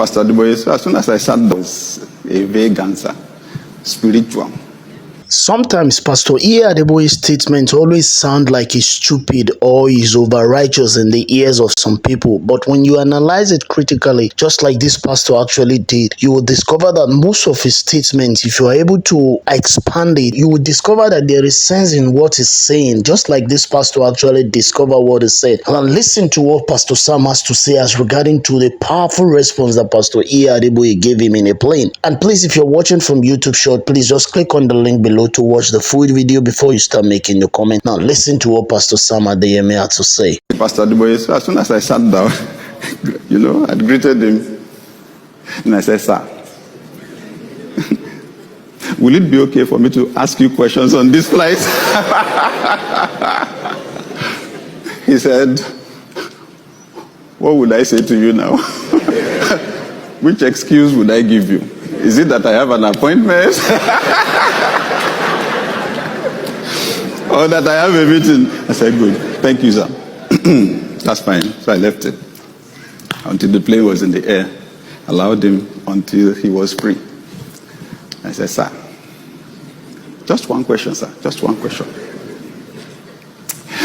Pastor Adeboye, so as soon as I sat down, it was a vague answer, spiritual. Sometimes Pastor Adeboye's statements always sound like he's stupid or he's over-righteous in the ears of some people. But when you analyze it critically, just like this pastor actually did, you will discover that most of his statements, if you are able to expand it, you will discover that there is sense in what he's saying, just like this pastor actually discovered what he said. And listen to what Pastor Sam has to say as regarding to the powerful response that Pastor Adeboye gave him in a plane. And please, if you're watching from YouTube Short, please just click on the link below to watch the full video before you start making your comment. Now listen to what Pastor Sam Adeyemi had to say. Pastor Adeboye, so as soon as I sat down, I greeted him and I said, sir, will it be okay for me to ask you questions on this flight? He said, what would I say to you now? Which excuse would I give you? Is it that I have an appointment? Or that I have a meeting? I said, good. Thank you, sir. That's fine. So I left it until the plane was in the air. Allowed him until he was free. I said, sir, just one question, sir. Just one question.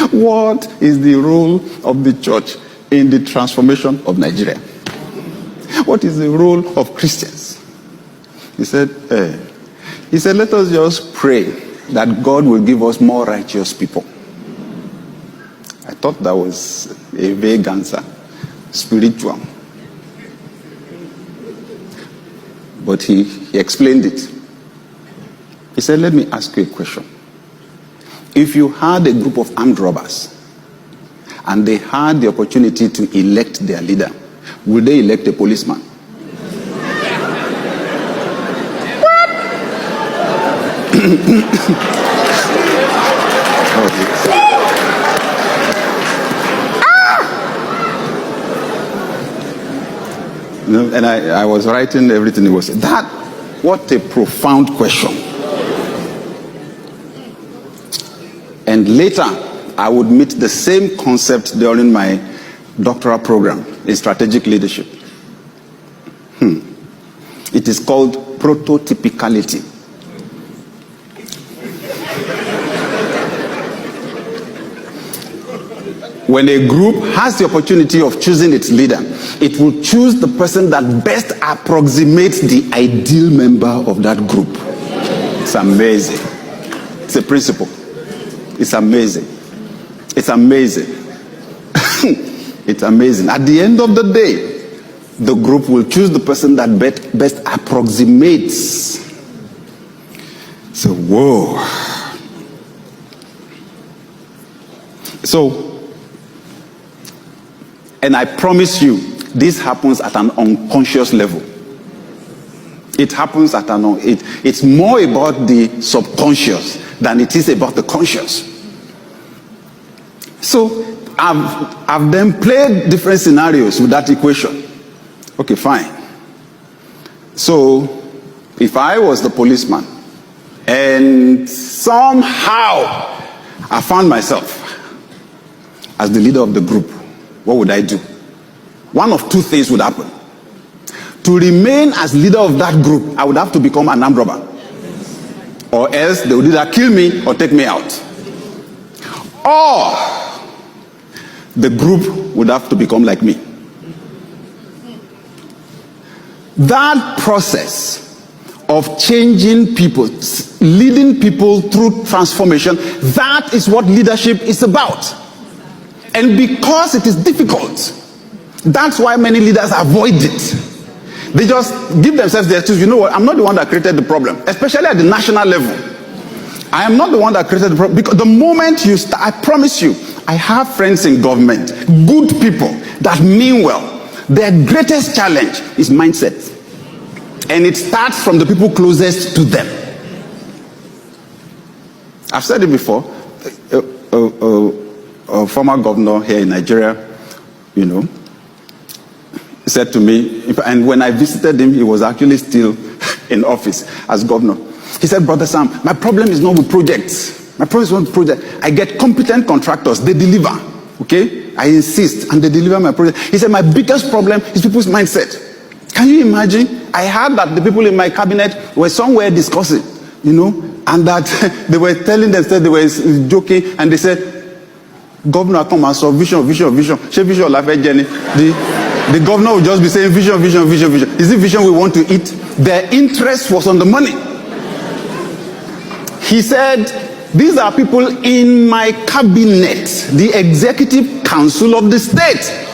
What is the role of the church in the transformation of Nigeria? What is the role of Christians? He said, let us just pray that God will give us more righteous people. I thought that was a vague answer, spiritual. But he explained it. He said, let me ask you a question. If you had a group of armed robbers and they had the opportunity to elect their leader, would they elect a policeman? And I was writing everything he was saying. What a profound question. And later, I would meet the same concept during my doctoral program in strategic leadership. It is called prototypicality. When a group has the opportunity of choosing its leader, it will choose the person that best approximates the ideal member of that group. It's amazing. It's a principle. It's amazing. It's amazing. It's amazing. At the end of the day, the group will choose the person that best approximates. So, whoa. And I promise you, this happens at an unconscious level. It happens at it's more about the subconscious than it is about the conscious. So I've then played different scenarios with that equation. Okay, fine. So if I was the policeman and somehow I found myself as the leader of the group, what would I do? One of two things would happen. To remain as leader of that group, I would have to become an armed robber. Or else they would either kill me or take me out. Or the group would have to become like me. That process of changing people, leading people through transformation, that is what leadership is about. And because it is difficult, that's why many leaders avoid it. They just give themselves the excuse, you know what, I'm not the one that created the problem, especially at the national level. I am not the one that created the problem, because the moment you start, I promise you, I have friends in government, good people that mean well. Their greatest challenge is mindset. And it starts from the people closest to them. I've said it before. A former governor here in Nigeria, said to me, and when I visited him, he was actually still in office as governor. He said, Brother Sam, my problem is not with projects. My problem is not with projects. I get competent contractors, they deliver. Okay? I insist, and they deliver my project. He said, my biggest problem is people's mindset. Can you imagine? I heard that the people in my cabinet were somewhere discussing, you know, and that they were telling themselves, they were joking, and they said, Governor, come and solve vision. The governor will just be saying vision. Is it vision we want to eat? Their interest was on the money. He said, these are people in my cabinet, the executive council of the state.